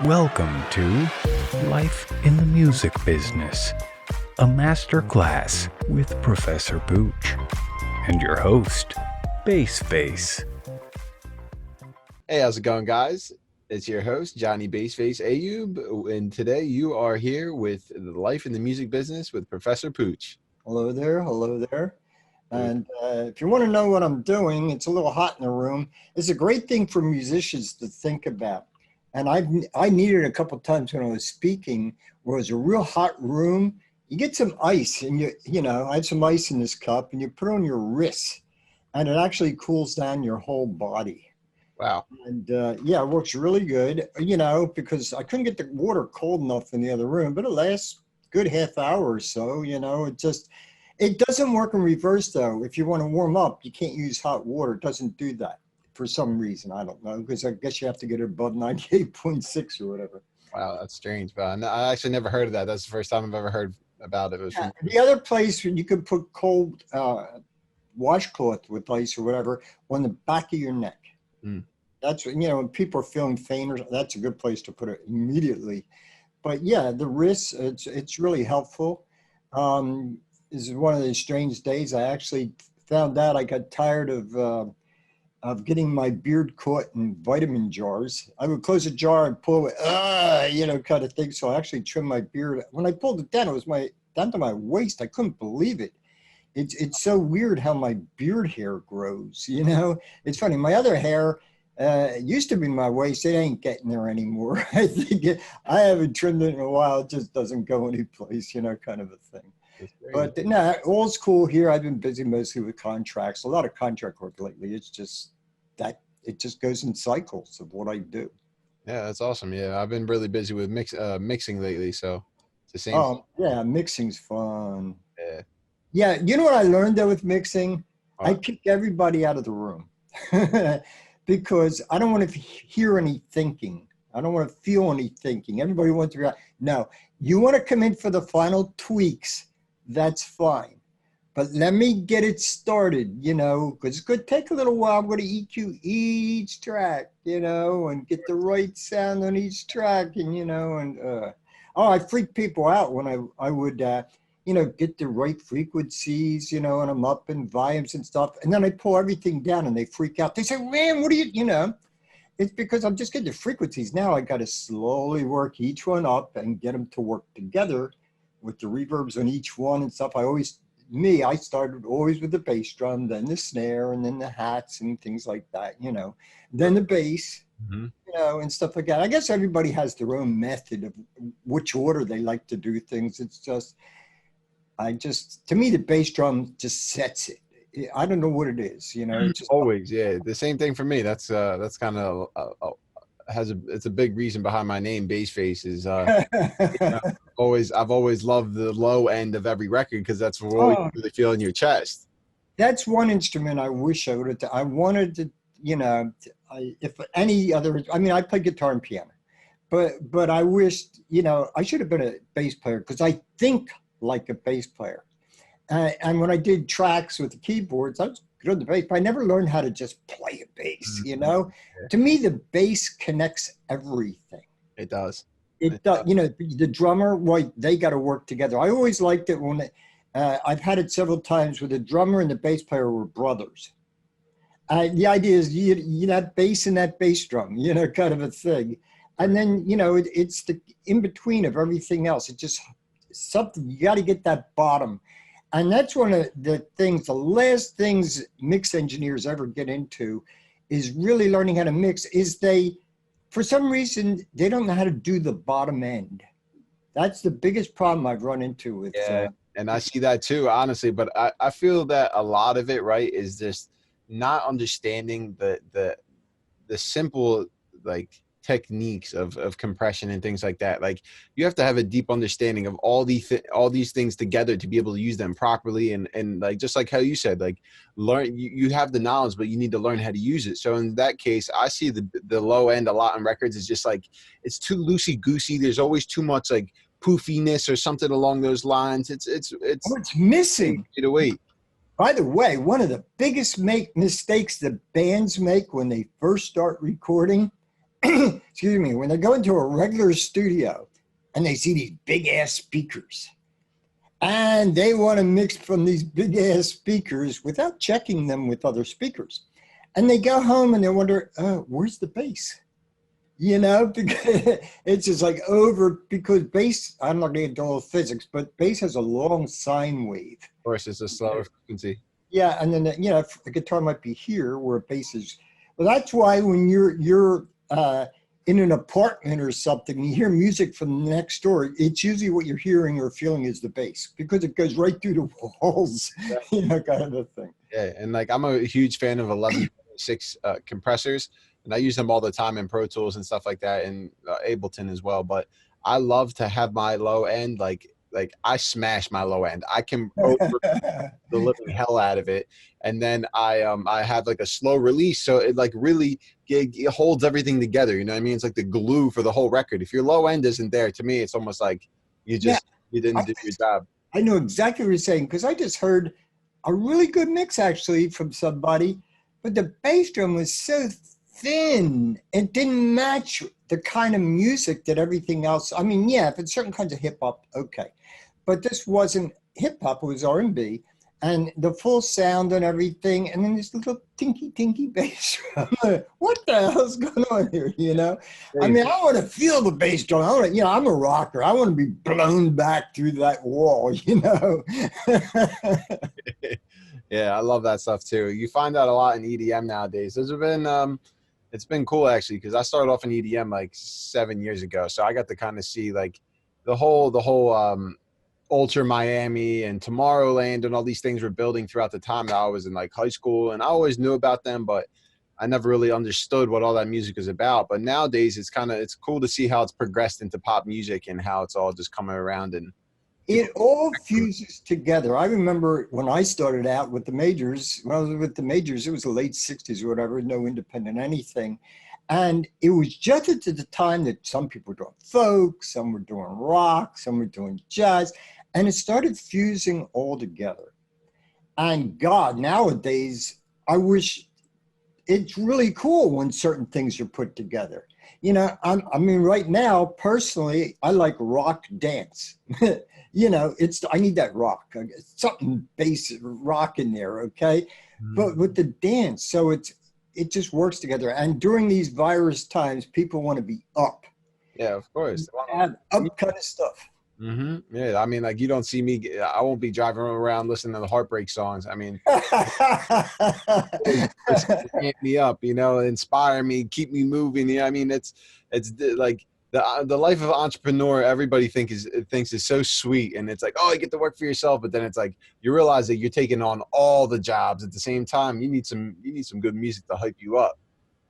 Welcome to Life in the Music Business, a master class with Professor Pooch and your host, BACEFACE. Hey, how's it going, guys? It's your host, Johnny BACEFACE Ayoub, and today you are here with Life in the Music Business with Professor Pooch. Hello there, hello there. And if you want to know what I'm doing, it's a little hot in the room. It's a great thing for musicians to think about. And I needed it a couple of times when I was speaking, where it was a real hot room. You get some ice, and I had some ice in this cup, and you put it on your wrists, and it actually cools down your whole body. Wow. And yeah, it works really good, because I couldn't get the water cold enough in the other room, but it lasts a good half hour or so, it doesn't work in reverse though. If you want to warm up, you can't use hot water. It doesn't do that for some reason. I don't know, because I guess you have to get it above 98.6 or whatever. Wow, that's strange. But I actually never heard of that. That's the first time I've ever heard about it. The other place where you could put cold washcloth with ice or whatever on the back of your neck. Mm. That's, when people are feeling faint, that's a good place to put it immediately. But yeah, the wrists, it's really helpful. This is one of those strange days. I actually found out I got tired of getting my beard caught in vitamin jars. I would close a jar and pull it, kind of thing. So I actually trimmed my beard. When I pulled it down, it was down to my waist. I couldn't believe it. It's so weird how my beard hair grows, It's funny. My other hair used to be my waist. It ain't getting there anymore. I think I haven't trimmed it in a while. It just doesn't go anyplace, kind of a thing. But no, all's cool here. I've been busy mostly with contracts. A lot of contract work lately. It's just that it just goes in cycles of what I do. Yeah, that's awesome. Yeah, I've been really busy with mixing lately, so it's the same. Oh, yeah, mixing's fun. Yeah. Yeah, you know what I learned though with mixing? I kicked everybody out of the room because I don't want to hear any thinking. I don't want to feel any thinking. Everybody wants to be no. You want to come in for the final tweaks, that's fine. But let me get it started, because it's going to take a little while. I'm going to EQ each track, and get the right sound on each track. And, I freak people out when I would, get the right frequencies, and I'm up in volumes and stuff. And then I pull everything down and they freak out. They say, man, what do you, It's because I'm just getting the frequencies. Now I got to slowly work each one up and get them to work together with the reverbs on each one and stuff. I started always with the bass drum, then the snare, and then the hats and things like that, then the bass, and stuff like that. I guess everybody has their own method of which order they like to do things. It's just, to me, the bass drum just sets it. I don't know what it is, It's just always, yeah. The same thing for me. That's kind of it's a big reason behind my name, BACEFACE. Is I've always loved the low end of every record because that's what you really feel in your chest. That's one instrument I wish I would have. I wanted to, if any other. I mean, I play guitar and piano, but I wished, I should have been a bass player because I think like a bass player. And when I did tracks with the keyboards, I was good on the bass, but I never learned how to just play a bass, Yeah. To me, the bass connects everything. It does. It does. The drummer, they got to work together. I always liked it when I've had it several times where the drummer and the bass player were brothers. The idea is you that bass and that bass drum, kind of a thing. And then, it's the in-between of everything else. It's just something, you got to get that bottom. And that's one of the last things mix engineers ever get into is really learning how to mix, for some reason, they don't know how to do the bottom end. That's the biggest problem I've run into with. Yeah, and I see that too, honestly. But I feel that a lot of it, right, is just not understanding the simple, techniques of compression and things like that. Like, you have to have a deep understanding of all these things together to be able to use them properly, and just like how you said, learn, you have the knowledge, but you need to learn how to use it. So in that case, I see the low end a lot on records is just it's too loosey goosey. There's always too much poofiness or something along those lines. It's missing. Wait. By the way, one of the biggest mistakes that bands make when they first start recording excuse me, when they go into a regular studio and they see these big ass speakers and they want to mix from these big ass speakers without checking them with other speakers. And they go home and they wonder, where's the bass? You know, because it's just like because bass, I'm not going to get into all physics, but bass has a long sine wave. Of course, it's a slower frequency. Yeah, and then, the guitar might be here where bass is. Well, that's why when you're in an apartment or something, you hear music from the next door, it's usually what you're hearing or feeling is the bass because it goes right through the walls, kind of a thing. Yeah, and like I'm a huge fan of 11.6 compressors, and I use them all the time in Pro Tools and stuff like that, and Ableton as well. But I love to have my low end, like I smash my low end. I can over the living hell out of it, and then I have like a slow release, so it like really it holds everything together. You know what I mean? It's like the glue for the whole record. If your low end isn't there, to me, it's almost like you didn't do your job. I know exactly what you're saying because I just heard a really good mix actually from somebody, but the bass drum was so thin. It didn't match the kind of music that everything else. I mean, yeah, if it's certain kinds of hip hop, okay, but this wasn't hip hop. It was R&B, and the full sound and everything, and then this little tinky bass drum. What the hell's going on here? You know, I mean, I want to feel the bass drum. I want to, I'm a rocker. I want to be blown back through that wall. You know. Yeah, I love that stuff too. You find that a lot in EDM nowadays. There's been it's been cool actually because I started off in EDM like 7 years ago, so I got to kind of see like the whole Ultra Miami and Tomorrowland and all these things were building throughout the time that I was in like high school, and I always knew about them, but I never really understood what all that music is about. But nowadays it's cool to see how it's progressed into pop music and how it's all just coming around and it all fuses together. I remember when I started out with the majors, when I was with the majors, it was the late 60s or whatever, no independent anything. And it was just at the time that some people were doing folk, some were doing rock, some were doing jazz, and it started fusing all together. And God, nowadays, I wish it's really cool when certain things are put together. You know, I mean, right now, personally, I like rock dance. You know, I need that rock, something basic rock in there, okay? Mm-hmm. But with the dance, so it just works together. And during these virus times, people want to be up. Yeah, of course. Have up kind of stuff. Mm-hmm. Yeah, I mean, like you don't see me. I won't be driving around listening to the heartbreak songs. I mean, amp me up, you know, inspire me, keep me moving. You know, I mean, it's like the life of an entrepreneur. Everybody thinks is so sweet, and it's like, oh, you get to work for yourself, but then it's like you realize that you're taking on all the jobs at the same time. You need some good music to hype you up.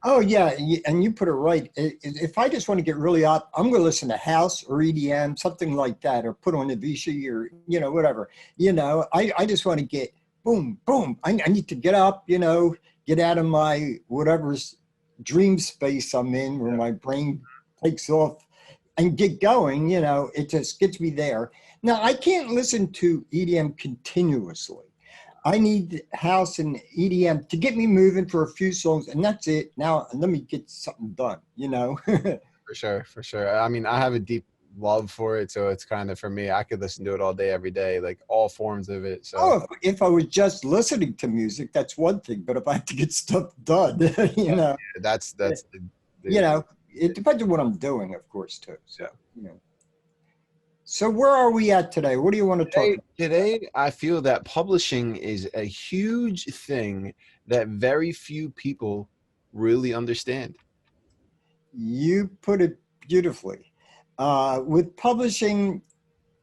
Oh, yeah, and you put it right. If I just want to get really up, I'm going to listen to house or EDM, something like that, or put on the Vichy or, you know, whatever. You know, I just want to get boom, boom. I need to get up, you know, get out of my whatever's dream space I'm in where my brain takes off and get going. You know, it just gets me there. Now, I can't listen to EDM continuously. I need house and EDM to get me moving for a few songs, and that's it. Now, let me get something done, you know? For sure. I mean, I have a deep love for it, so it's kind of, for me, I could listen to it all day, every day, like all forms of it. So. Oh, if I was just listening to music, that's one thing, but if I have to get stuff done, you know? Yeah, that's you know, it depends on what I'm doing, of course, too. So, you know. So where are we at today? What do you want to talk about? Today, I feel that publishing is a huge thing that very few people really understand. You put it beautifully. With publishing,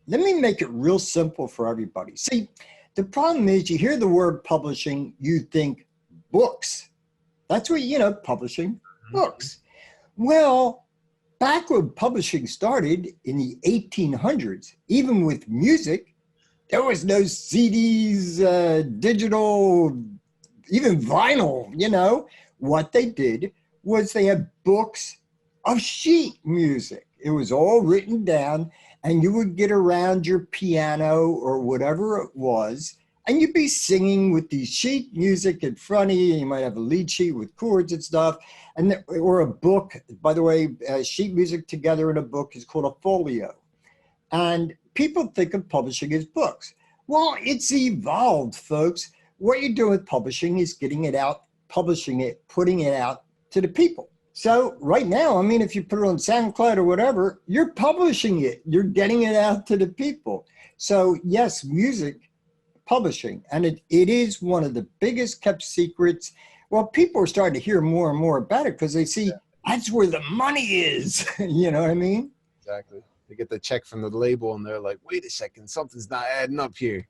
let me make it real simple for everybody. See, the problem is you hear the word publishing, you think books. That's what, you know, publishing, books. Well, back when publishing started in the 1800s, even with music, there was no CDs, digital, even vinyl, you know. What they did was they had books of sheet music. It was all written down, and you would get around your piano or whatever it was, And you'd be singing with the sheet music in front of you. You might have a lead sheet with chords and stuff, or a book. By the way, sheet music together in a book is called a folio. And people think of publishing as books. Well, it's evolved, folks. What you're doing with publishing is getting it out, publishing it, putting it out to the people. So right now, I mean, if you put it on SoundCloud or whatever, you're publishing it. You're getting it out to the people. So yes, music publishing, and it is one of the biggest kept secrets. Well, people are starting to hear more and more about it because they see that's where the money is. You know what I mean? Exactly. They get the check from the label and they're like, wait a second, something's not adding up here.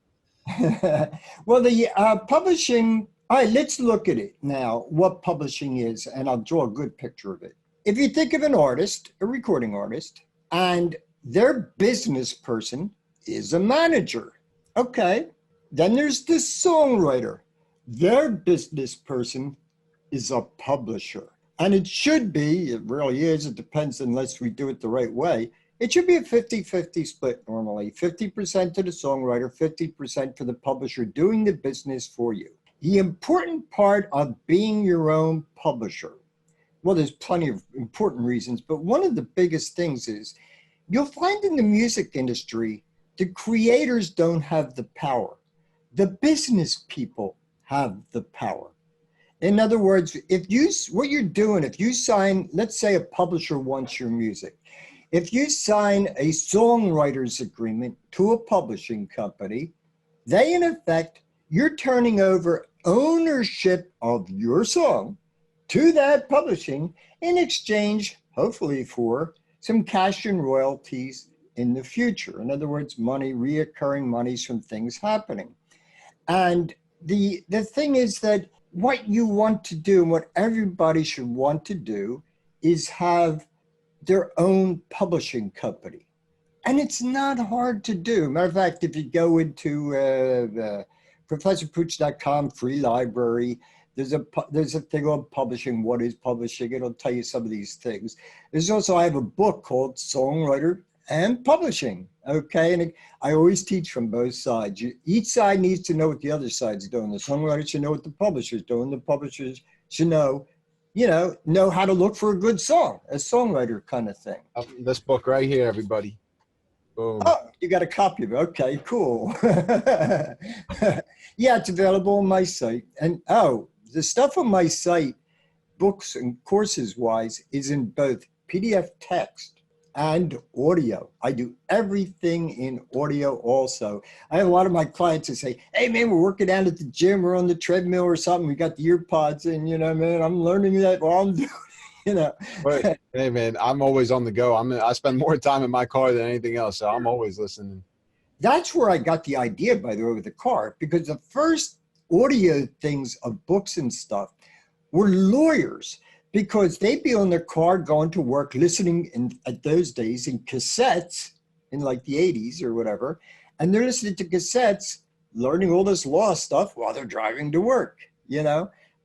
Well, the publishing, all right, let's look at it now, what publishing is, and I'll draw a good picture of it. If you think of an artist, a recording artist, and their business person is a manager. Okay. Then there's the songwriter. Their business person is a publisher. And it should be, it really is, it depends unless we do it the right way. It should be a 50-50 split normally. 50% to the songwriter, 50% for the publisher doing the business for you. The important part of being your own publisher, well, there's plenty of important reasons, but one of the biggest things is you'll find in the music industry, the creators don't have the power. The business people have the power. In other words, what you're doing, if you sign, let's say a publisher wants your music. If you sign a songwriter's agreement to a publishing company, they in effect, you're turning over ownership of your song to that publishing in exchange, hopefully for some cash and royalties in the future. In other words, money, reoccurring monies from things happening. And the thing is that what you want to do and what everybody should want to do is have their own publishing company. And it's not hard to do. Matter of fact, if you go into professorpooch.com free library, there's a thing on publishing. What is publishing? It'll tell you some of these things. There's also, I have a book called Songwriter and Publishing. Okay, and I always teach from both sides. Each side needs to know what the other side's doing. The songwriter should know what the publisher's doing. The publishers should know how to look for a good song, a songwriter kind of thing. This book right here, everybody. Boom. Oh, you got a copy of it. Okay, cool. Yeah, it's available on my site. And the stuff on my site, books and courses wise, is in both PDF text and audio. I do everything in audio also. I have a lot of my clients that say, hey man, we're working out at the gym, we're on the treadmill or something, we got the ear pods in, man, I'm learning that while I'm doing, But, hey man, I'm always on the go. I spend more time in my car than anything else, so I'm always listening. That's where I got the idea, by the way, with the car, because the first audio things of books and stuff were lawyers, because they'd be on their car going to work, listening at those days in cassettes in like the 80s or whatever. And they're listening to cassettes, learning all this law stuff while they're driving to work,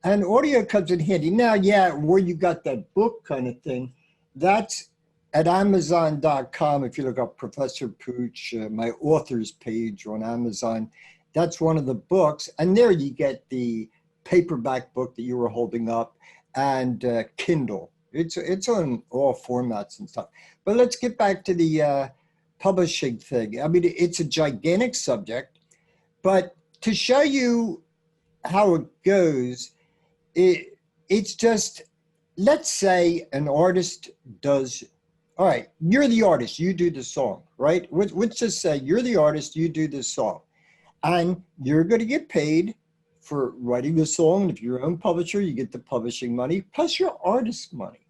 and audio comes in handy. Now, where you got that book kind of thing, that's at Amazon.com. If you look up Professor Pooch, my author's page on Amazon, that's one of the books. And there you get the paperback book that you were holding up, and Kindle. It's on all formats and stuff. But let's get back to the publishing thing. I mean, it's a gigantic subject, but to show you how it goes, it's just, let's say an artist does, all right, you're the artist, you do the song, right? Let's just say you're the artist, you do the song, and you're going to get paid for writing the song. And if you're your own publisher, you get the publishing money plus your artist money.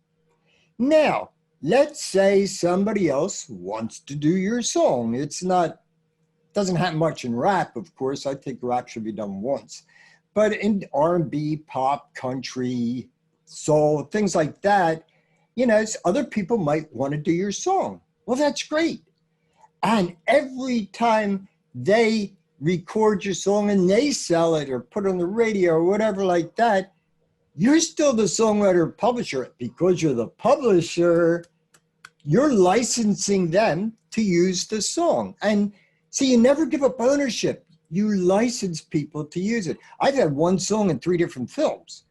Now, let's say somebody else wants to do your song. Doesn't happen much in rap, of course. I think rap should be done once. But in R&B, pop, country, soul, things like that, other people might want to do your song. Well, that's great. And every time they record your song and they sell it or put it on the radio or whatever like that, you're still the songwriter or publisher. Because you're the publisher, you're licensing them to use the song. And see, you never give up ownership. You license people to use it. I've had one song in 3 different films.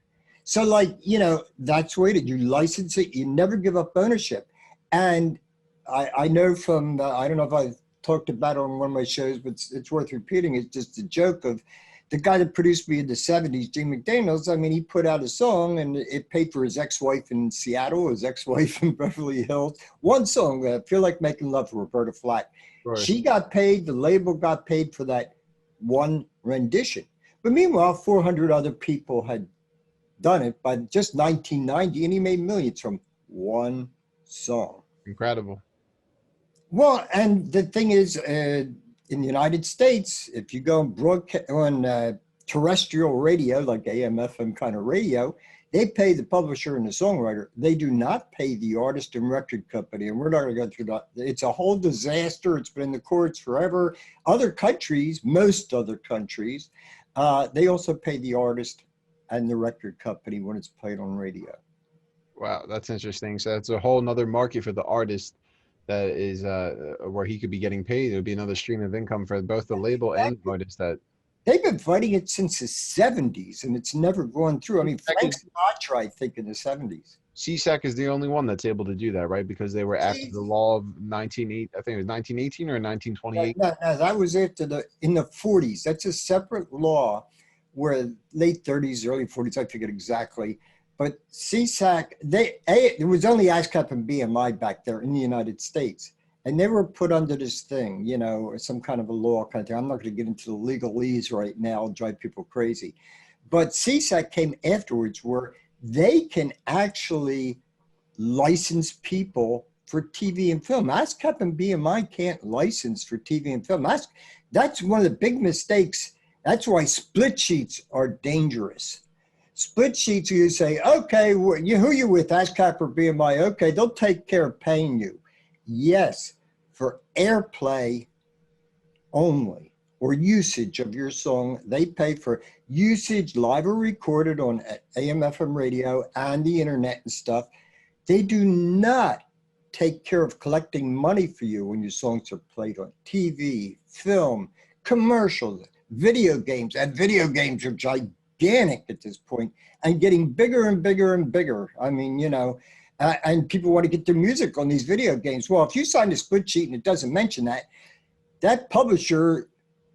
So like, you know, that's what it is. You license it, you never give up ownership. And I know from, I don't know if I talked about it on one of my shows, but it's worth repeating. It's just a joke of the guy that produced me in the 70s, Jim McDaniels. I mean, he put out a song and it paid for his ex-wife in Seattle, his ex-wife in Beverly Hills. One song, Feel Like Making Love, for Roberta Flack. Right. She got paid, the label got paid for that one rendition. But meanwhile, 400 other people had done it by just 1990, and he made millions from one song. Incredible. Well, and the thing is, in the United States, if you go on terrestrial radio, like AM, FM kind of radio, they pay the publisher and the songwriter. They do not pay the artist and record company. And we're not going to go through that. It's a whole disaster. It's been in the courts forever. Other countries, most other countries, they also pay the artist and the record company when it's played on radio. Wow, that's interesting. So that's a whole nother market for the artist that is where he could be getting paid. It would be another stream of income for both the label and the artist. That they've been fighting it since the 70s, and it's never gone through. I mean, Frank Sinatra, I think, in the 70s. CSAC is the only one that's able to do that, right? Because they were after the law of 1918 or 1928. No, that was in the 40s. That's a separate law where late 30s, early 40s, I forget exactly. But CSAC, there was only ASCAP and BMI back there in the United States. And they were put under this thing, you know, some kind of a law kind of thing. I'm not going to get into the legalese right now, I'll drive people crazy. But CSAC came afterwards where they can actually license people for TV and film. ASCAP and BMI can't license for TV and film. That's one of the big mistakes. That's why split sheets are dangerous. Split sheets, you say, okay, who you with, ASCAP or BMI? Okay, they'll take care of paying you. Yes, for airplay only or usage of your song, they pay for usage, live or recorded on AM, FM radio and the internet and stuff. They do not take care of collecting money for you when your songs are played on TV, film, commercials, video games. And video games are gigantic at this point and getting bigger and bigger and bigger. I mean, you know, and people want to get their music on these video games. Well, if you signed a split sheet and it doesn't mention that, that publisher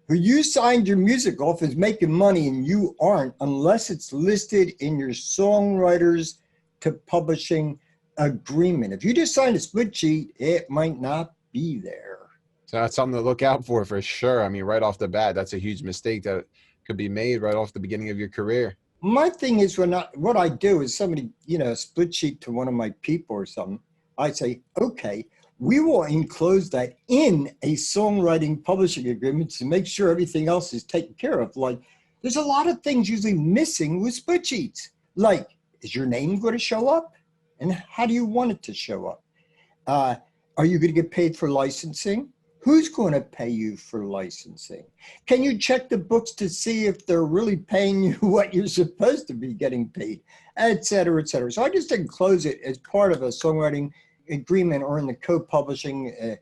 who you signed your music off is making money and you aren't, unless it's listed in your songwriters to publishing agreement. If you just signed a split sheet, it might not be there. So that's something to look out for sure. I mean, right off the bat, that's a huge mistake that could be made right off the beginning of your career. My thing is what I do is somebody, you know, split sheet to one of my people or something. I say, okay, we will enclose that in a songwriting publishing agreement to make sure everything else is taken care of. Like, there's a lot of things usually missing with split sheets. Like, is your name going to show up? And how do you want it to show up? Are you going to get paid for licensing? Who's going to pay you for licensing? Can you check the books to see if they're really paying you what you're supposed to be getting paid, et cetera, et cetera. So I just enclose it as part of a songwriting agreement or in the co-publishing.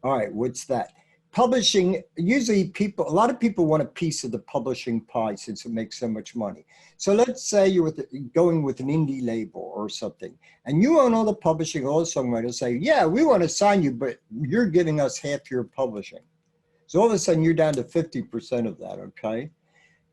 All right, what's that? Publishing, usually a lot of people want a piece of the publishing pie since it makes so much money. So let's say you're going with an indie label or something, and you own all the publishing, all the songwriters say, yeah, we want to sign you, but you're giving us half your publishing. So all of a sudden you're down to 50% of that, okay?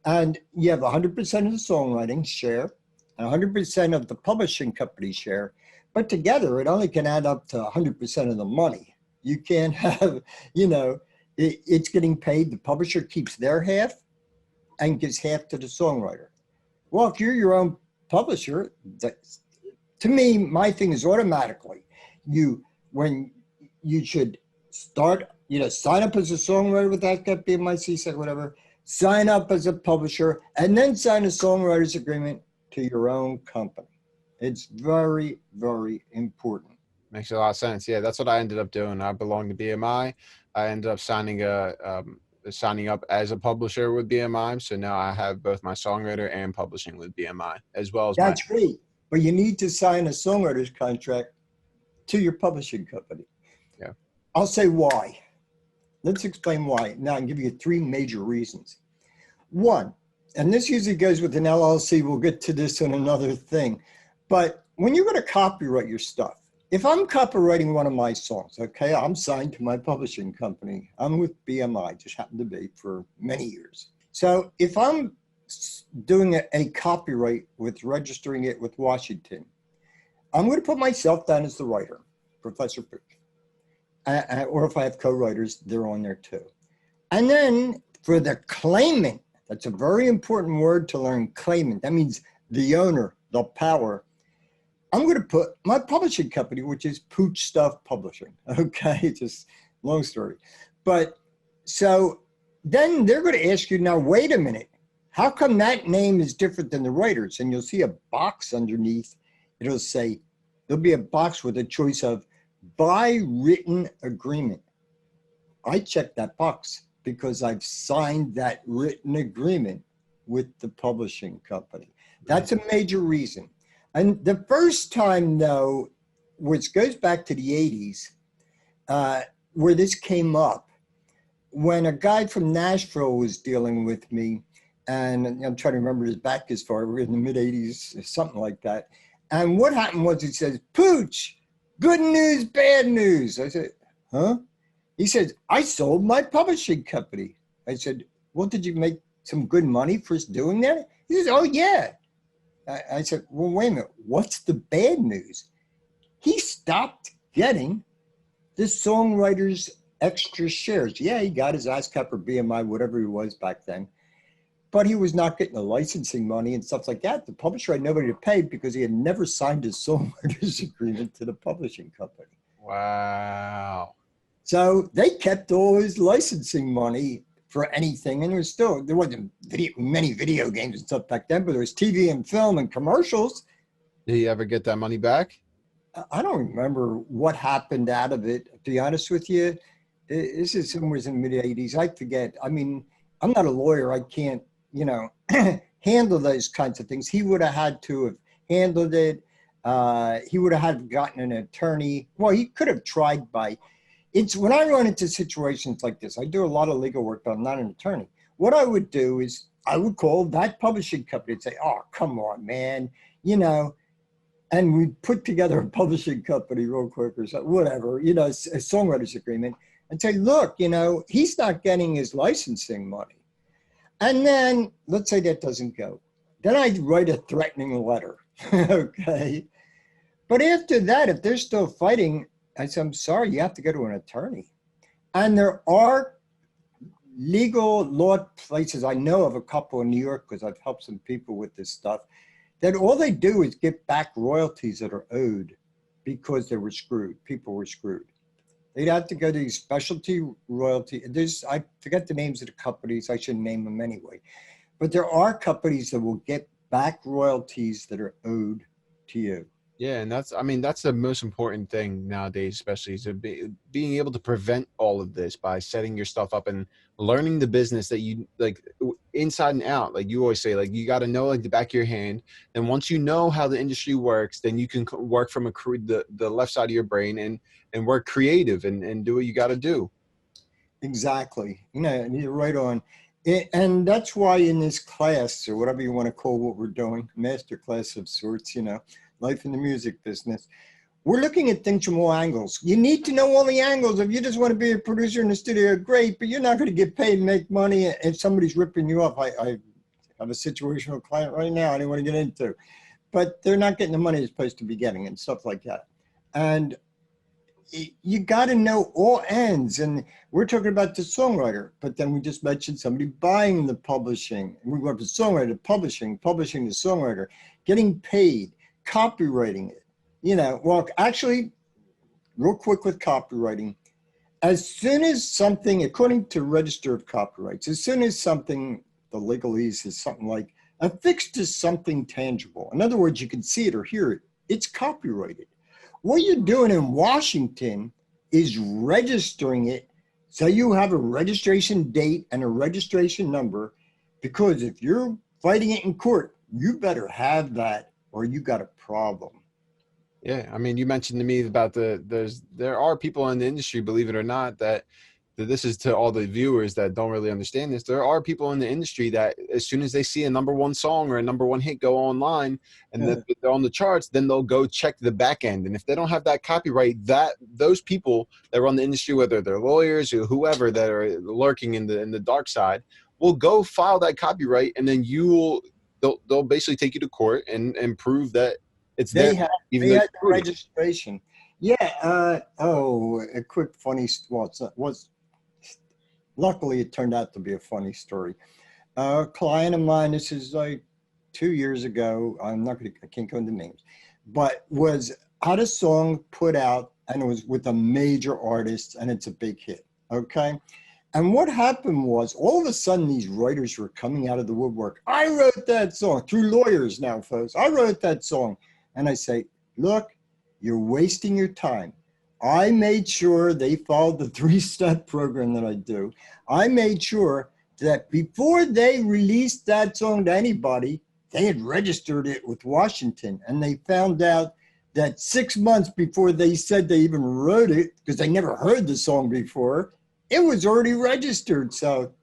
And you have 100% of the songwriting share and 100% of the publishing company share, but together it only can add up to 100% of the money. You can't have, you know, it's getting paid. The publisher keeps their half and gives half to the songwriter. Well, if you're your own publisher, to me, my thing is automatically, when you should start, you know, sign up as a songwriter with ASCAP, BMI, CSAC, whatever, sign up as a publisher, and then sign a songwriter's agreement to your own company. It's very, very important. Makes a lot of sense. Yeah, that's what I ended up doing. I belong to BMI. I ended up signing up as a publisher with BMI. So now I have both my songwriter and publishing with BMI as well as That's great. But you need to sign a songwriter's contract to your publishing company. Yeah. I'll say why. Let's explain why. Now I'll give you 3 major reasons. One, and this usually goes with an LLC, we'll get to this in another thing, but when you're going to copyright your stuff, if I'm copywriting one of my songs, okay, I'm signed to my publishing company. I'm with BMI, just happened to be for many years. So if I'm doing a copyright with registering it with Washington, I'm going to put myself down as the writer, Professor Pooch. Or if I have co-writers, they're on there too. And then for the claimant, that's a very important word to learn, claimant. That means the owner, the power. I'm going to put my publishing company, which is Pooch Stuff Publishing. Okay, just long story. But so then they're going to ask you, now, wait a minute. How come that name is different than the writers? And you'll see a box underneath. It'll say, there'll be a box with a choice of by written agreement. I check that box because I've signed that written agreement with the publishing company. That's a major reason. And the first time, though, which goes back to the 80s, where this came up, when a guy from Nashville was dealing with me, and I'm trying to remember this back as far, we're in the mid-80s, something like that. And what happened was he says, Pooch, good news, bad news. I said, huh? He says, I sold my publishing company. I said, well, did you make some good money for doing that? He says, oh, yeah. I said, well, wait a minute. What's the bad news? He stopped getting the Songwriters extra shares. Yeah, he got his ASCAP or BMI, whatever he was back then. But he was not getting the licensing money and stuff like that. The publisher had nobody to pay because he had never signed his Songwriters agreement to the publishing company. Wow. So they kept all his licensing money for anything. And there wasn't many video games and stuff back then, but there was TV and film and commercials. Did he ever get that money back? I don't remember what happened out of it, to be honest with you. This is somewhere in the mid-'80s. I forget. I mean, I'm not a lawyer. I can't, handle those kinds of things. He would have had to have handled it. He would have had gotten an attorney. Well, he could have tried by. It's when I run into situations like this, I do a lot of legal work, but I'm not an attorney. What I would do is I would call that publishing company and say, oh, come on, man, and we'd put together a publishing company real quick or something, whatever, a songwriters agreement and say, look, he's not getting his licensing money. And then let's say that doesn't go. Then I'd write a threatening letter, okay? But after that, if they're still fighting, I said, I'm sorry, you have to go to an attorney. And there are legal law places, I know of a couple in New York because I've helped some people with this stuff, that all they do is get back royalties that are owed because they were screwed, people were screwed. They'd have to go to these specialty royalty. I forget the names of the companies, I shouldn't name them anyway. But there are companies that will get back royalties that are owed to you. Yeah, and that's the most important thing nowadays, especially to being able to prevent all of this by setting your stuff up and learning the business that you like inside and out. Like you always say, like you got to know like the back of your hand. And once you know how the industry works, then you can work from the left side of your brain and work creative and do what you got to do. Exactly. You're right on. And that's why in this class, or whatever you want to call what we're doing, master class of sorts, life in the music business, we're looking at things from all angles. You need to know all the angles. If you just want to be a producer in the studio, great, but you're not going to get paid and make money if somebody's ripping you off. I have a situational client right now I didn't want to get into, but they're not getting the money they're supposed to be getting and stuff like that. And you got to know all ends. And we're talking about the songwriter, but then we just mentioned somebody buying the publishing. And we went from songwriter to publishing to songwriter, getting paid, copywriting it. Well, actually, real quick with copywriting, as soon as something, according to Register of Copyrights, as soon as something, the legalese is something like affixed to something tangible. In other words, you can see it or hear it, it's copyrighted. What you're doing in Washington is registering it so you have a registration date and a registration number, because if you're fighting it in court, you better have that or you got a problem. Yeah, you mentioned to me about there are people in the industry, believe it or not, that this is to all the viewers that don't really understand this. There are people in the industry that as soon as they see a #1 song or a #1 hit go online and that they're on the charts, then they'll go check the back end. And if they don't have that copyright, that those people that run the industry, whether they're lawyers or whoever that are lurking in the dark side, will go file that copyright, and then they'll basically take you to court and prove that it's They there. had, Even they though had the registration. Yeah. A quick funny. Well, it was. Luckily, it turned out to be a funny story. A client of mine. This is like 2 years ago. I can't go into names, but had a song put out, and it was with a major artist, and it's a big hit. Okay. And what happened was, all of a sudden, these writers were coming out of the woodwork. I wrote that song, through lawyers now, folks. I wrote that song. And I say, look, you're wasting your time. I made sure they followed the 3-step program that I do. I made sure that before they released that song to anybody, they had registered it with Washington. And they found out that 6 months before they said they even wrote it, because they never heard the song before, it was already registered. So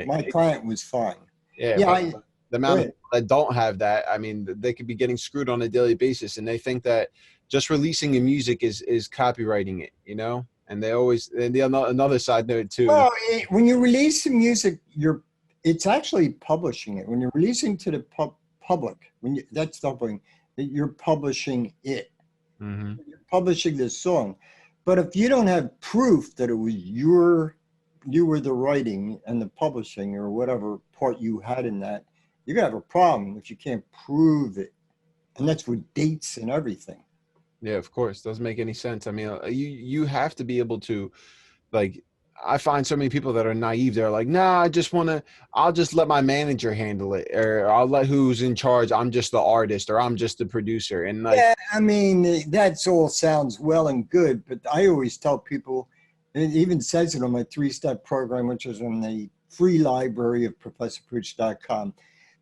my client was fine. The amount of people that don't have that, I mean, they could be getting screwed on a daily basis, and they think that just releasing the music is copywriting it, you know? And they always, and another side note too. Well, when you release the music, it's actually publishing it. When you're releasing to the public, that's something that you're publishing it. Mm-hmm. You're publishing this song. But if you don't have proof that it was you were the writing and the publishing or whatever part you had in that, you're gonna have a problem if you can't prove it. And that's with dates and everything. Yeah, of course. Doesn't make any sense. I mean, you have to be able to, like, I find so many people that are naive. They're like, nah, I'll just let my manager handle it, or I'll let who's in charge. I'm just the artist, or I'm just the producer. And like, yeah, I mean, that's all sounds well and good, but I always tell people, it even says it on my 3-step program, which is in the free library of ProfessorPooch.com.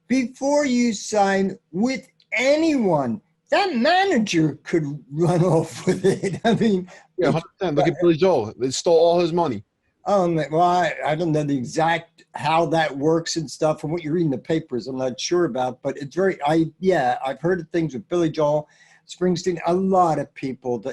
Before you sign with anyone, that manager could run off with it. I mean, yeah, 100%. Look at Billy Joel. They stole all his money. Well, I don't know the exact how that works and stuff. From what you read in the papers, I'm not sure about, but it's I've heard of things with Billy Joel, Springsteen, a lot of people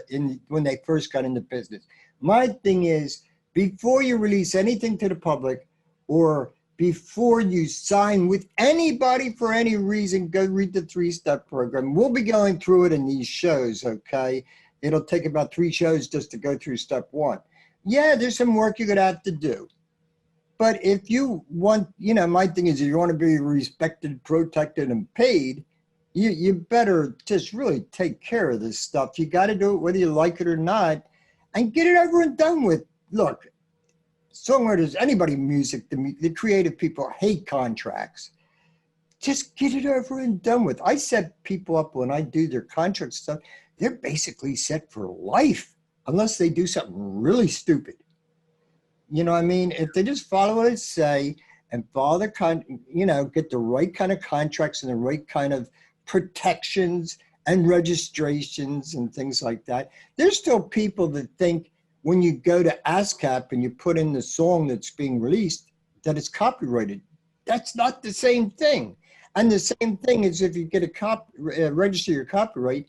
when they first got into business. My thing is, before you release anything to the public or before you sign with anybody for any reason, go read the 3-step program. We'll be going through it in these shows, okay? It'll take about 3 shows just to go through step 1. Yeah, there's some work you're going to have to do. But if you want, my thing is, if you want to be respected, protected, and paid, you better just really take care of this stuff. You got to do it whether you like it or not and get it over and done with. Look, songwriters, anybody in music, the creative people hate contracts. Just get it over and done with. I set people up when I do their contract stuff, they're basically set for life unless they do something really stupid. You know what I mean? If they just follow what I say and follow get the right kind of contracts and the right kind of protections and registrations and things like that. There's still people that think when you go to ASCAP and you put in the song that's being released, that it's copyrighted. That's not the same thing. And the same thing is if you get register your copyright,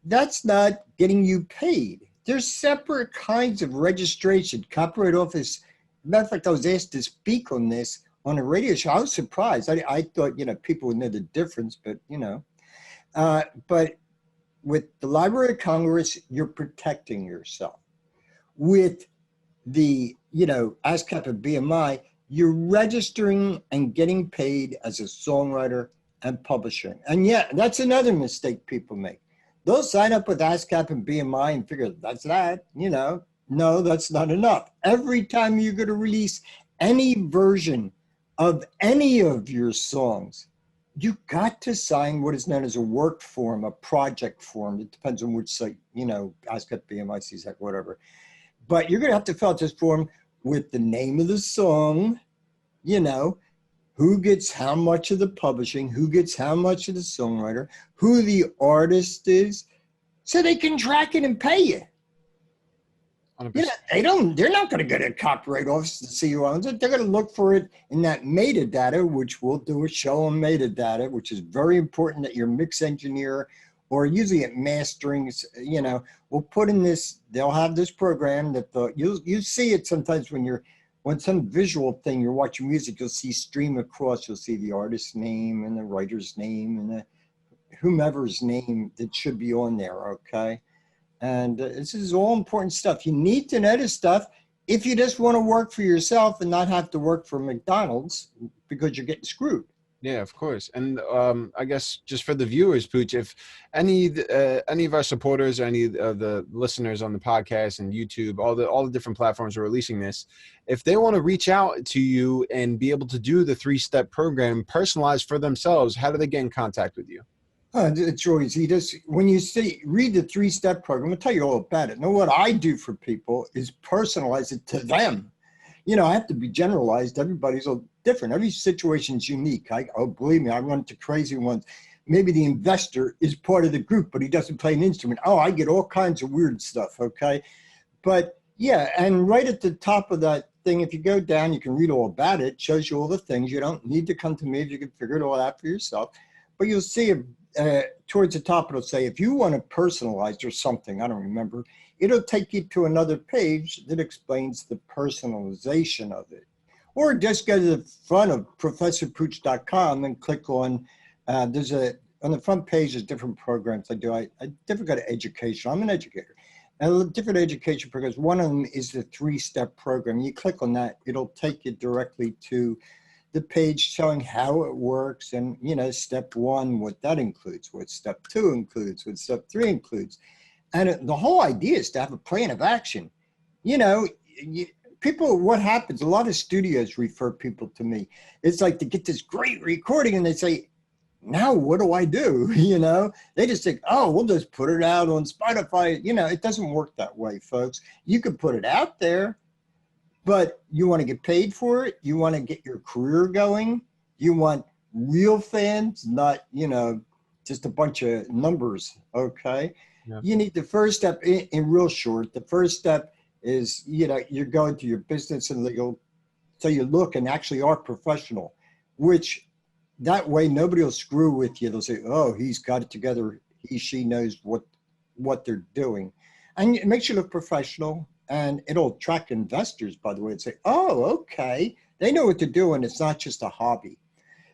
that's not getting you paid. There's separate kinds of registration. Copyright Office, matter of fact, I was asked to speak on this on a radio show. I was surprised. I thought, people would know the difference, but, but with the Library of Congress, you're protecting yourself. With the, ASCAP and BMI, you're registering and getting paid as a songwriter and publishing. And yeah, that's another mistake people make. They'll sign up with ASCAP and BMI and figure that's that, No, that's not enough. Every time you're going to release any version of any of your songs, you got to sign what is known as a work form, a project form. It depends on which site, ASCAP, BMI, CSAC, whatever. But you're going to have to fill out this form with the name of the song, who gets how much of the publishing, who gets how much of the songwriter, who the artist is, so they can track it and pay you. You know, they're not going to go to a copyright office to see who owns it. They're going to look for it in that metadata, which we'll do a show on metadata, which is very important that your mix engineer or usually at masterings, you know, will put in this, they'll have this program that you see it sometimes when some visual thing, you're watching music, you'll see stream across, you'll see the artist's name and the writer's name and the whomever's name that should be on there, okay? And this is all important stuff. You need to know this stuff if you just want to work for yourself and not have to work for McDonald's because you're getting screwed. Yeah, of course. And I guess just for the viewers, Pooch, if any of our supporters or any of the listeners on the podcast and YouTube, all the different platforms are releasing this, if they want to reach out to you and be able to do the 3-step program personalized for themselves, how do they get in contact with you? It's always easy. When you read the 3-step program, I'll tell you all about it. Now, what I do for people is personalize it to them. You know, I have to be generalized. Everybody's all different. Every situation's unique. Believe me, I run into crazy ones. Maybe the investor is part of the group, but he doesn't play an instrument. Oh, I get all kinds of weird stuff, okay? But yeah, and right at the top of that thing, if you go down, you can read all about it. It shows you all the things. You don't need to come to me if you can figure it all out for yourself. But you'll see towards the top, it'll say, if you want to personalize or something, I don't remember, it'll take you to another page that explains the personalization of it. Or just go to the front of professorpooch.com and click on, on the front page, there's different programs I do. I different kind of education. I'm an educator. And different education programs. One of them is the 3-step program. You click on that, it'll take you directly to the page showing how it works and, you know, step 1, what that includes, what step 2 includes, what step 3 includes. And the whole idea is to have a plan of action. You know, people, what happens, a lot of studios refer people to me. It's like they get this great recording and they say, now what do I do? You know, they just think, oh, we'll just put it out on Spotify. You know, it doesn't work that way, folks. You can put it out there, but you want to get paid for it. You want to get your career going. You want real fans, not, you know, just a bunch of numbers, okay? Yeah. You need the first step in real short. The first step is, you know, you're going to your business and legal. So you look and actually are professional, which that way nobody will screw with you. They'll say, oh, he's got it together. He, she knows what they're doing. And it makes you look professional. And it'll attract investors, by the way, and say, oh, okay. They know what to do, and it's not just a hobby.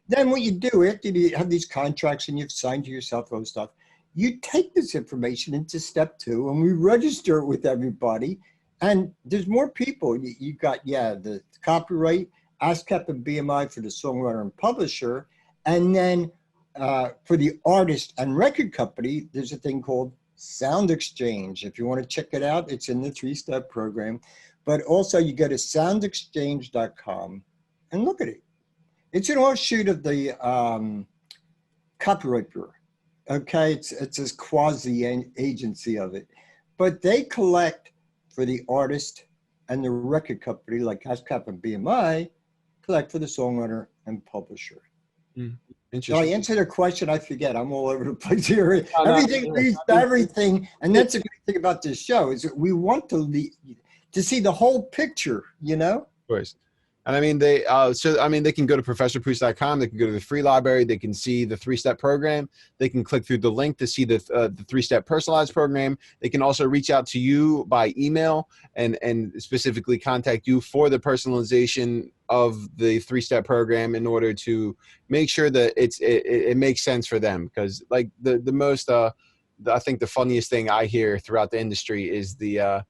Then what you do, after you have these contracts and you've signed to yourself, all this stuff, you take this information into step 2, and we register it with everybody. And there's more people. You got, yeah, the copyright, ASCAP and BMI for the songwriter and publisher. And then for the artist and record company, there's a thing called Sound Exchange. If you want to check it out, it's in the 3-step program. But also you go to soundexchange.com and look at it. It's an offshoot of the Copyright Bureau. Okay, it's this quasi-agency of it. But they collect for the artist and the record company, like ASCAP and BMI, collect for the songwriter and publisher. So I answer their question, I forget. I'm all over the place here. Everything leads to everything. And that's a great thing about this show is that we want to see the whole picture, you know? Of course. And I mean, they can go to professorpooch.com. They can go to the free library. They can see the 3-step program. They can click through the link to see the 3-step personalized program. They can also reach out to you by email and specifically contact you for the personalization of the 3-step program in order to make sure that it makes sense for them. Because like the most, I think the funniest thing I hear throughout the industry is the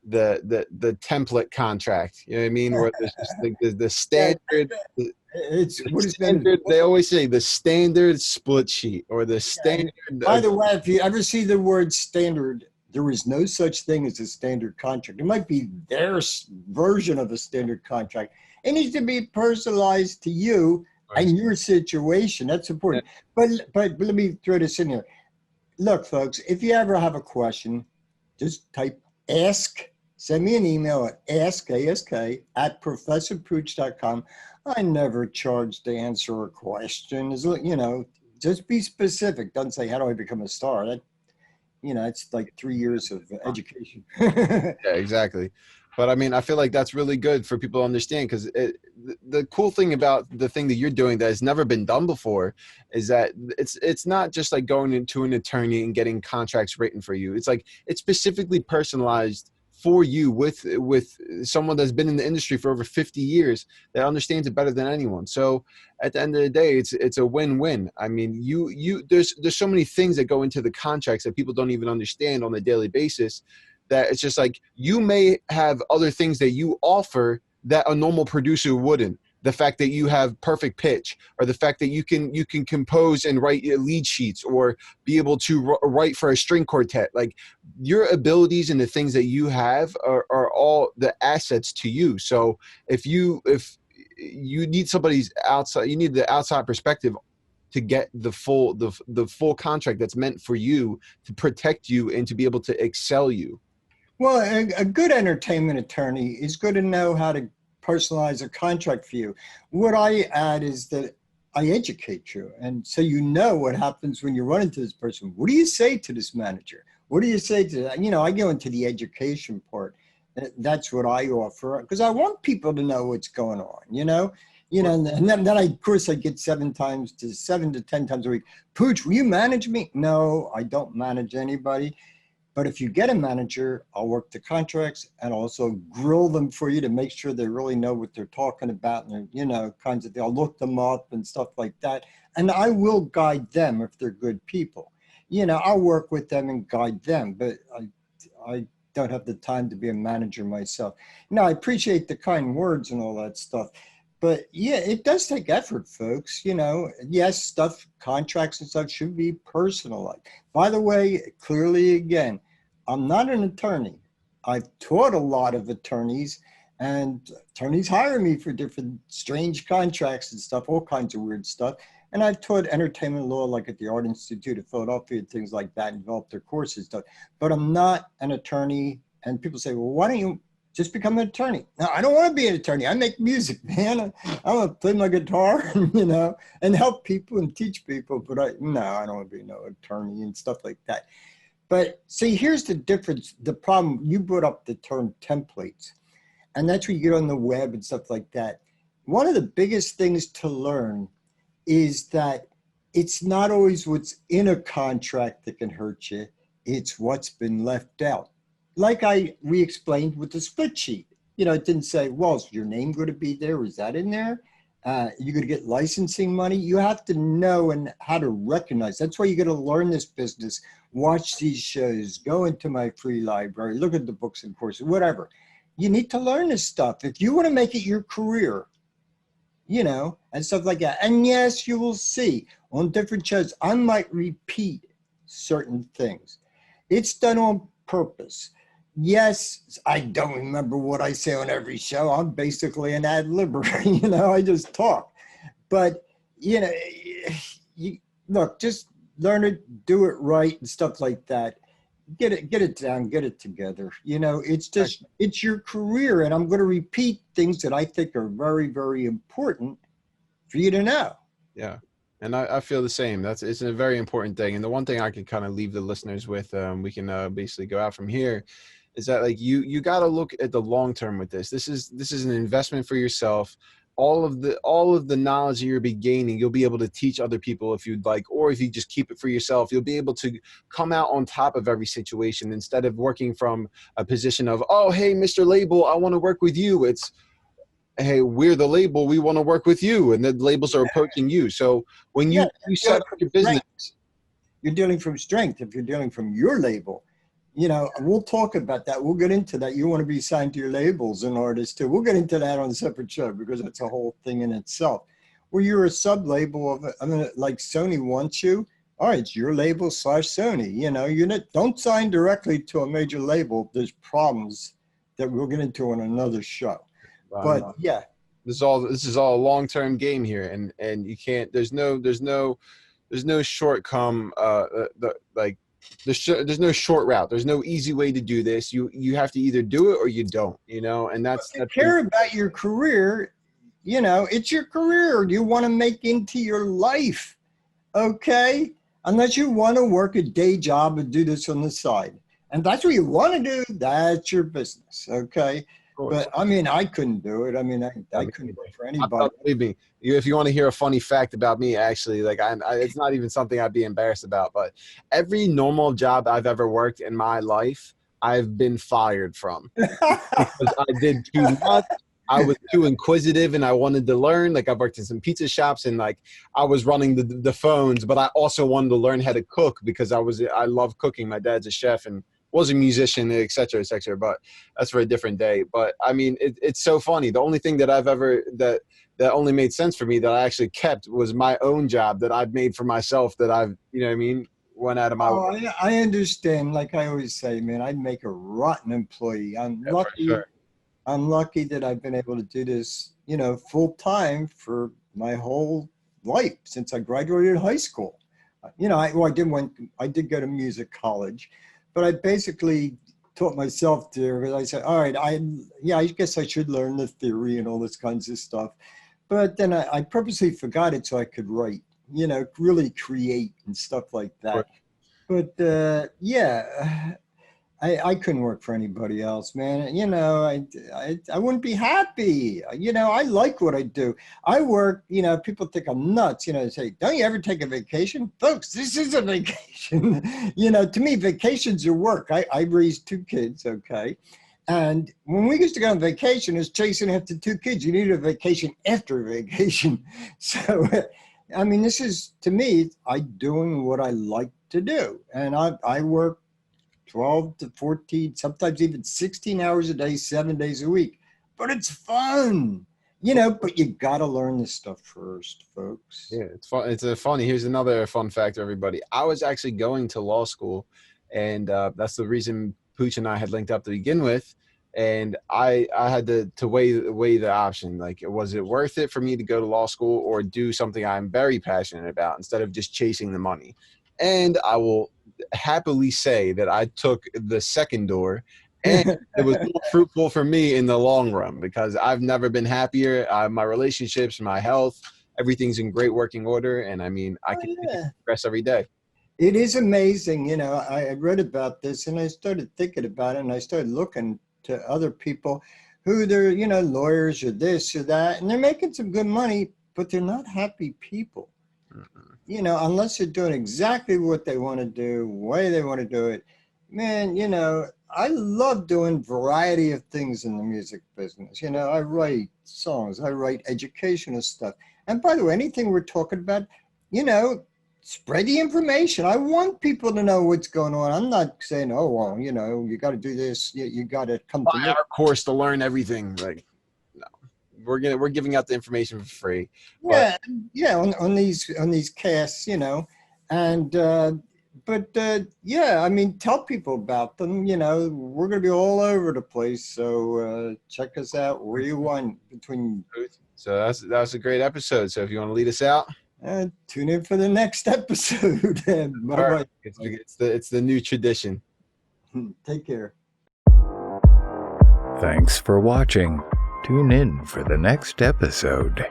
template contract, you know what I mean? Where there's just the standard, they always say the standard split sheet or the standard. By the way, if you ever see the word standard, there is no such thing as a standard contract. It might be their version of a standard contract. It needs to be personalized to you and your situation. That's important. Yeah. But let me throw this in here. Look, folks, if you ever have a question, just type ask. Send me an email at ask@professorpooch.com. I never charge to answer a question. You know, just be specific. Don't say, how do I become a star? That, it's like 3 years of education. Yeah, exactly. But I mean, I feel like that's really good for people to understand, because the cool thing about the thing that you're doing that has never been done before is that it's not just like going into an attorney and getting contracts written for you. It's like it's specifically personalized for you with someone that's been in the industry for over 50 years that understands it better than anyone. So at the end of the day, it's a win-win. I mean, there's so many things that go into the contracts that people don't even understand on a daily basis, that it's just like you may have other things that you offer that a normal producer wouldn't. The fact that you have perfect pitch, or the fact that you can compose and write lead sheets, or be able to write for a string quartet. Like, your abilities and the things that you have are all the assets to you. So if you need somebody's outside, you need the outside perspective to get the full contract that's meant for you, to protect you and to be able to excel you. Well, a good entertainment attorney is going to know how to personalize a contract for you. What I add is that I educate you. And so you know what happens when you run into this person. What do you say to this manager? What do you say to that? I go into the education part. That's what I offer, because I want people to know what's going on, and then of course I get 7 to 10 times a week. Pooch, will you manage me? No, I don't manage anybody. But if you get a manager, I'll work the contracts and also grill them for you to make sure they really know what they're talking about, and kinds of things. I'll look them up and stuff like that. And I will guide them if they're good people. I'll work with them and guide them, but I don't have the time to be a manager myself. I appreciate the kind words and all that stuff. But yeah, it does take effort, folks. Yes, contracts and stuff should be personalized. By the way, clearly, again, I'm not an attorney. I've taught a lot of attorneys, and attorneys hire me for different strange contracts and stuff, all kinds of weird stuff. And I've taught entertainment law, like at the Art Institute of Philadelphia, things like that, and developed their courses. But I'm not an attorney. And people say, well, why don't you just become an attorney? No, I don't want to be an attorney. I make music, man. I want to play my guitar, and help people and teach people. But I don't want to be no attorney and stuff like that. But see, here's the difference. The problem, you brought up the term templates, and that's where you get on the web and stuff like that. One of the biggest things to learn is that it's not always what's in a contract that can hurt you. It's what's been left out. Like we explained with the split sheet. It didn't say, well, is your name going to be there? Is that in there? You're going to get licensing money. You have to know and how to recognize. That's why you got to learn this business. Watch these shows. Go into my free library. Look at the books and courses, whatever. You need to learn this stuff if you want to make it your career, and stuff like that. And yes, you will see on different shows, I might repeat certain things. It's done on purpose. Yes, I don't remember what I say on every show. I'm basically an ad libber, I just talk. But, look, just learn it, do it right and stuff like that. Get it down, get it together. It's your career. And I'm going to repeat things that I think are very, very important for you to know. Yeah. And I feel the same. It's a very important thing. And the one thing I can kind of leave the listeners with, we can basically go out from here, is that like you got to look at the long term with this. This is an investment for yourself. All of the knowledge that you'll be gaining, you'll be able to teach other people if you'd like, or if you just keep it for yourself, you'll be able to come out on top of every situation instead of working from a position of, oh, hey, Mr. Label, I want to work with you. It's, hey, we're the label, we want to work with you, and the labels are approaching you. So when you set up your business, you're dealing from strength. If you're dealing from your label, we'll talk about that. We'll get into that. You want to be signed to your labels and artists too. We'll get into that on a separate show, because that's a whole thing in itself. Where you're a sub-label of, like Sony wants you. All right, it's your label / Sony. Don't sign directly to a major label. There's problems that we'll get into on another show. But yeah, this is all a long-term game here, and you can't. There's no shortcome. There's no short route. There's no easy way to do this. You have to either do it or you don't. And that's. If you care about your career, it's your career. You want to make into your life, okay? Unless you want to work a day job and do this on the side. And that's what you want to do, that's your business, okay? But I mean, I couldn't do it. I mean, I couldn't work for anybody. Believe me, if you want to hear a funny fact about me, actually, like it's not even something I'd be embarrassed about, but every normal job I've ever worked in my life, I've been fired from because I did too much. I was too inquisitive and I wanted to learn. Like I've worked in some pizza shops and like I was running the phones, but I also wanted to learn how to cook because I love cooking. My dad's a chef and was a musician, et cetera, but that's for a different day. But I mean, it's so funny. The only thing that I've ever, that only made sense for me that I actually kept was my own job that I've made for myself that I've, you know what I mean? Went out of my way. I understand. Like I always say, man, I'd make a rotten employee. I'm lucky. Sure. I'm lucky that I've been able to do this, you know, full time for my whole life since I graduated high school. You know, I did go to music college, but I basically taught myself there because I said, all right, I guess I should learn the theory and all this kinds of stuff. But then I purposely forgot it so I could write, you know, really create and stuff like that. Right. But yeah, I couldn't work for anybody else, man. You know, I wouldn't be happy. You know, I like what I do. I work, you know, people think I'm nuts, you know, they say, don't you ever take a vacation? Folks, this is a vacation. You know, to me, vacations are work. I raised 2 kids, okay? And when we used to go on vacation, it's chasing after 2 kids. You need a vacation after a vacation. So, I mean, this is, to me, I'm doing what I like to do. And I work 12 to 14, sometimes even 16 hours a day, 7 days a week. But it's fun, you know, but you got to learn this stuff first, folks. Yeah, it's fun. It's funny. Here's another fun fact, everybody. I was actually going to law school, and that's the reason Pooch and I had linked up to begin with. And I had to weigh the option. Like, was it worth it for me to go to law school or do something I'm very passionate about instead of just chasing the money? And I will happily say that I took the second door, and it was more fruitful for me in the long run because I've never been happier. My relationships, my health, everything's in great working order. And I mean, I can progress every day. It is amazing. You know, I read about this and I started thinking about it and I started looking to other people who they're, you know, lawyers or this or that, and they're making some good money, but they're not happy people. You know, unless they're doing exactly what they want to do, way they want to do it. Man, you know, I love doing variety of things in the music business. You know, I write songs, I write educational stuff. And by the way, anything we're talking about, you know, spread the information. I want people to know what's going on. I'm not saying, oh, well, you know, you got to do this. You got to come to our course to learn everything. Like, no, we're giving out the information for free. Yeah, yeah, on these casts, you know, and yeah, I mean, tell people about them. You know, we're gonna be all over the place, so check us out where you want between. So that was a great episode. So if you want to lead us out, tune in for the next episode. Bye-bye. It's the new tradition. Take care. Thanks for watching. Tune in for the next episode.